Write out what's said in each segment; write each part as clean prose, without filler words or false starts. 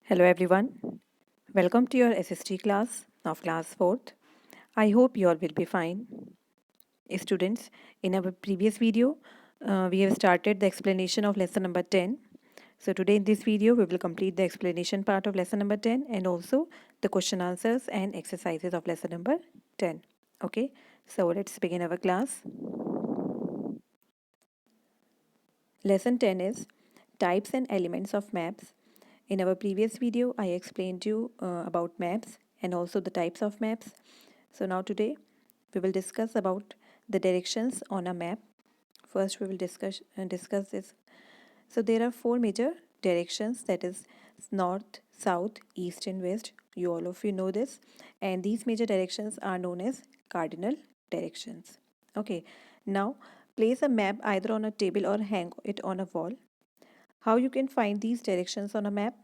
Hello everyone. Welcome to your SST class of class 4th. I hope you all will be fine. Students, in our previous video, we have started the explanation of lesson number 10. So today in this video, we will complete the explanation part of lesson number 10 and also the question answers and exercises of lesson number 10. Okay, so let's begin our class. Lesson 10 is types and elements of maps. In our previous video, I explained you about maps and also the types of maps. So now today, we will discuss about the directions on a map. First, we will discuss this. So there are four major directions, that is north, south, east and west. All of you know this, and these major directions are known as cardinal directions. Okay, now place a map either on a table or hang it on a wall. How you can find these directions on a map?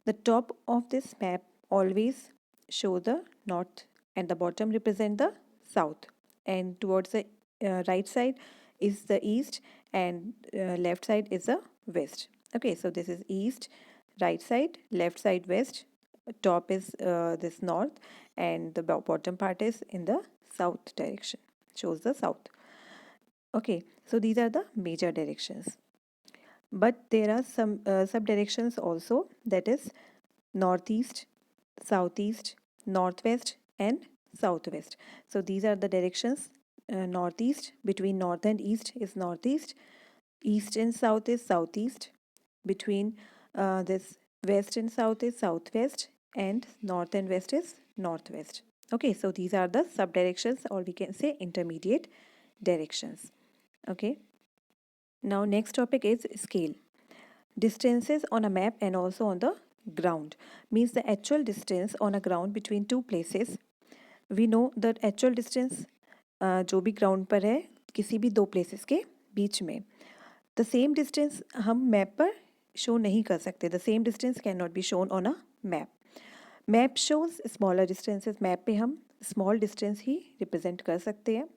The top of this map always show the north and the bottom represent the south, and towards the right side is the east and left side is the west. Okay, so this is east, right side, left side west, top is this north, and the bottom part is in the south direction, shows the south. Okay, so these are the major directions, but there are some sub directions also, that is northeast, southeast, northwest and southwest. So these are the directions. Northeast, between north and east is northeast, east and south is southeast, between this west and south is southwest, and north and west is northwest. Okay, so these are the sub directions, or we can say intermediate directions. Okay, now next topic is scale. Distances on a map and also on the ground means the actual distance on a ground between two places. We know that actual distance जो भी ground पर है किसी भी दो places के बीच में, the same distance हम मैप पर शो नहीं कर सकते. The same distance can not be shown on a map. Map shows smaller distances. Map पे हम स्मॉल डिस्टेंस ही रिप्रेजेंट कर सकते हैं.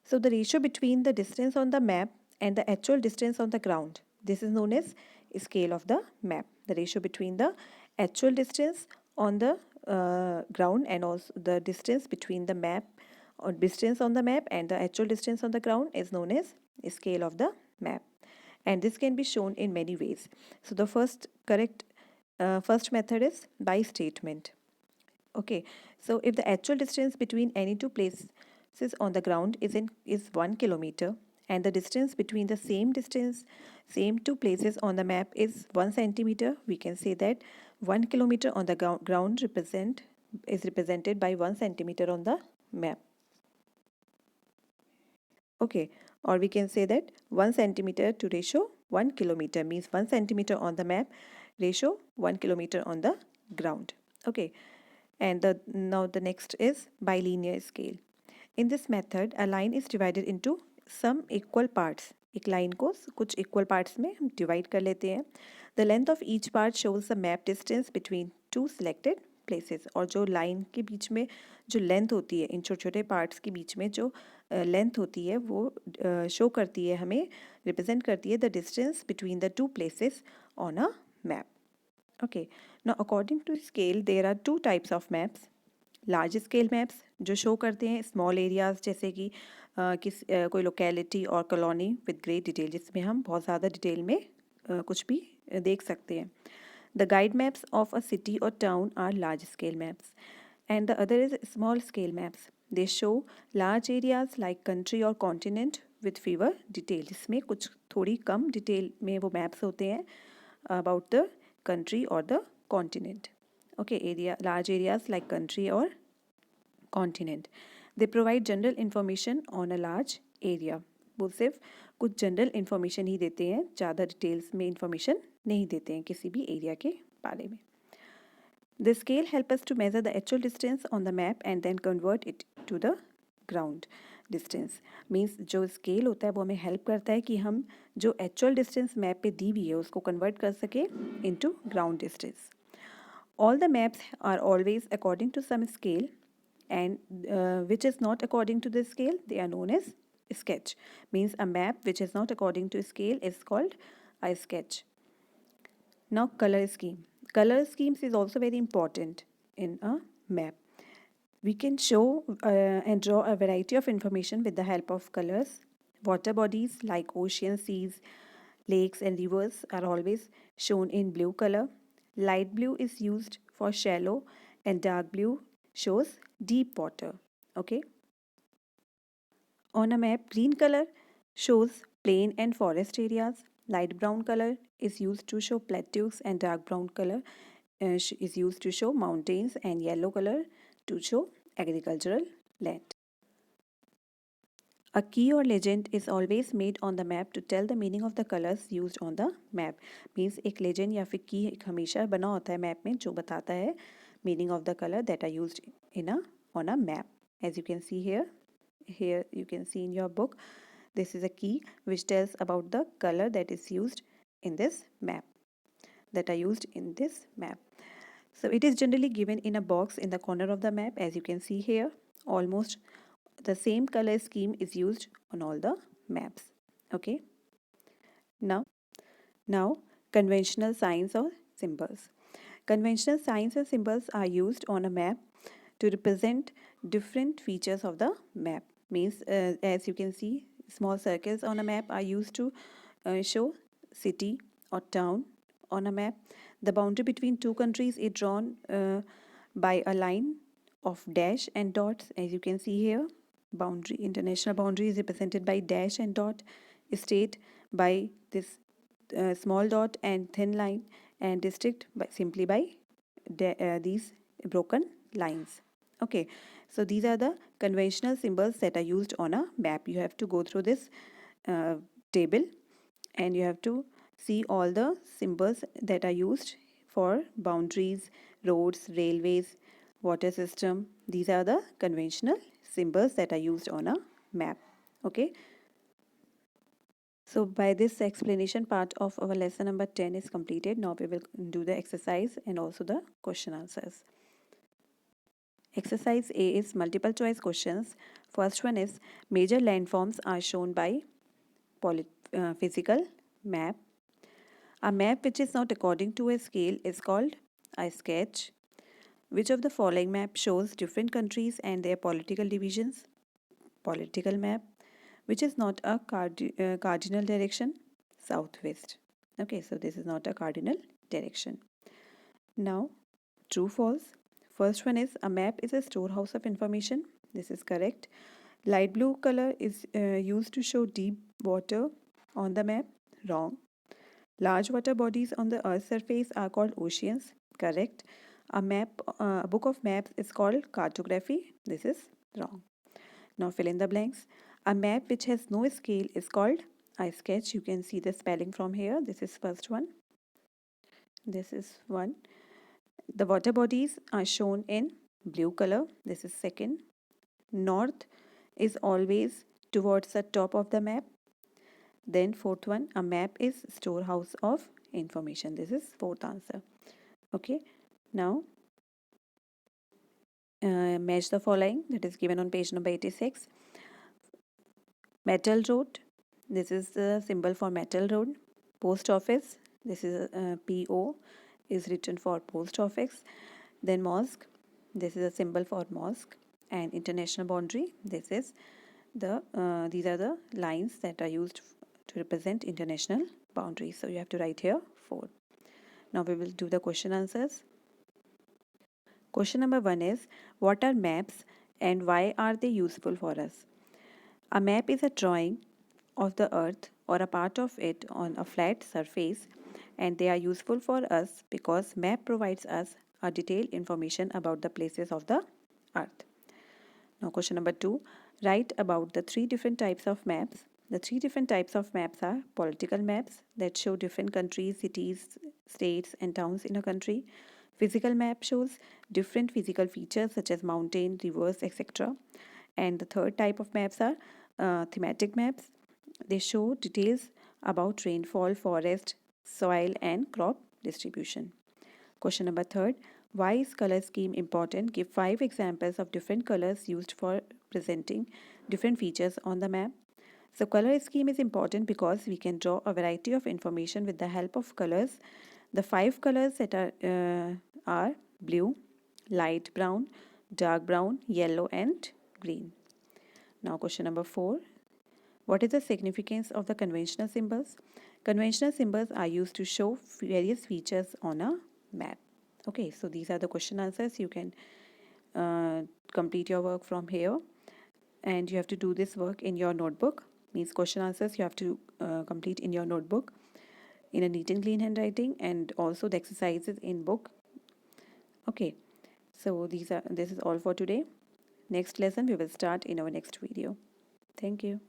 So the ratio between the distance on the map and the actual distance on the ground, this is known as scale of the map. The ratio between the actual distance on the ground and also the distance between the map or distance on the map and the actual distance on the ground is known as scale of the map. And this can be shown in many ways. So the first method is by statement. Okay, so if the actual distance between any two places on the ground is 1 kilometer, and the distance between the same two places on the map is 1 centimeter, we can say that 1 kilometer on the ground is represented by 1 centimeter on the map. Okay, or we can say that 1 centimeter to ratio 1 kilometer means 1 centimeter on the map, ratio 1 kilometer on the ground. Okay, and now the next is bilinear scale. In this method, a line is divided into some equal parts. एक line को कुछ equal parts में हम divide कर लेते हैं. The length of each part shows the map distance between two selected places. और जो लाइन के बीच में जो लेंथ होती है, इन छोटे छोटे पार्ट्स के बीच में जो लेंथ होती है वो शो करती है, हमें रिप्रेजेंट करती है the distance between the two places on a map. Okay, now according to scale there are two types of maps. Large scale maps जो शो करते हैं स्मॉल एरियाज़, जैसे कि कोई लोकेलिटी और कॉलोनी विद ग्रेट डिटेल, जिसमें हम बहुत ज़्यादा डिटेल में कुछ भी देख सकते हैं. The guide maps of a city और town are large scale maps, and the other is small scale maps. They show large areas like country और कॉन्टिनेंट विद फीवर डिटेल, जिसमें कुछ थोड़ी कम डिटेल में वो मैप्स होते हैं about the country or the continent. Okay, large areas like country or continent. They provide general information on a large area. वो सिर्फ कुछ जनरल इंफॉर्मेशन ही देते हैं, ज़्यादा डिटेल्स में इंफॉर्मेशन नहीं देते हैं किसी भी एरिया के बारे में. The scale help us to measure the actual distance on the map and then convert it to the ground distance. Means जो स्केल होता है वो हमें हेल्प करता है कि हम जो एक्चुअल डिस्टेंस मैप पे दी हुई है उसको कन्वर्ट कर सके into ground distance. All the maps are always according to some scale, and which is not according to the scale, they are known as sketch. Means a map which is not according to scale is called a sketch. Now color scheme. Color schemes is also very important in a map. We can show and draw a variety of information with the help of colors. Water bodies like oceans, seas, lakes, and rivers are always shown in blue color. Light blue is used for shallow, and dark blue shows deep water. Okay. On a map, green color shows plain and forest areas. Light brown color is used to show plateaus, and dark brown color is used to show mountains, and yellow color to show agricultural land. A key or legend is always made on the map to tell the meaning of the colors used on the map. Means एक legend या फिर key एक हमेशा बना होता है map में जो बताता है meaning of the color that are used in a on a map. As you can see here, you can see in your book, this is a key which tells about the color that is used in this map. So it is generally given in a box in the corner of the map. As you can see here, almost the same color scheme is used on all the maps. Okay. Now conventional signs or symbols. Conventional signs and symbols are used on a map to represent different features of the map. Means as you can see, small circles on a map are used to show city or town on a map. The boundary between two countries is drawn by a line of dash and dots. As you can see here, boundary, international boundary is represented by dash and dot, state by this small dot and thin line, and district by simply by these broken lines. Okay, so these are the conventional symbols that are used on a map. You have to go through this table and you have to see all the symbols that are used for boundaries, roads, railways, water system. These are the conventional symbols that are used on a map. Okay. So by this explanation part of our lesson number 10 is completed. Now we will do the exercise and also the question answers. Exercise A is multiple choice questions. First one is major landforms are shown by physical map. A map which is not according to a scale is called a sketch. Which of the following map shows different countries and their political divisions? Political map. Which is not a cardinal direction? Southwest. Okay, so this is not a cardinal direction. Now, true, false. First one is a map is a storehouse of information. This is correct. Light blue color is used to show deep water on the map. Wrong. Large water bodies on the Earth's surface are called oceans. Correct. A book of maps is called cartography. This is wrong. Now fill in the blanks. A map which has no scale is called a sketch. You can see the spelling from here. This is first one. This is one. The water bodies are shown in blue color. This is second. North is always towards the top of the map. Then fourth one, a map is storehouse of information. This is fourth answer. Okay. Now match the following that is given on page number 86. Metal road. This is the symbol for metal road. Post office. This is PO is written for post office. Then mosque. This is a symbol for mosque. And international boundary. This is these are the lines that are used to represent international boundaries. So you have to write here 4. Now we will do the question answers. Question number 1 is, what are maps and why are they useful for us? A map is a drawing of the earth or a part of it on a flat surface, and they are useful for us because map provides us a detailed information about the places of the earth. Now question number 2, write about the 3 different types of maps. The 3 different types of maps are political maps that show different countries, cities, states and towns in a country. Physical map shows different physical features such as mountain, rivers, etc. And the third type of maps are thematic maps. They show details about rainfall, forest, soil and crop distribution. Question number 3, why is color scheme important? Give 5 examples of different colors used for presenting different features on the map. So color scheme is important because we can draw a variety of information with the help of colors The 5 colors that are blue, light brown, dark brown, yellow and green. Now question number 4. What is the significance of the conventional symbols? Conventional symbols are used to show various features on a map. Okay, so these are the question answers. You can complete your work from here, and you have to do this work in your notebook. Means question answers you have to complete in your notebook in a neat and clean handwriting, and also the exercises in book. Okay, so this is all for today. Next lesson we will start in our next video. Thank you.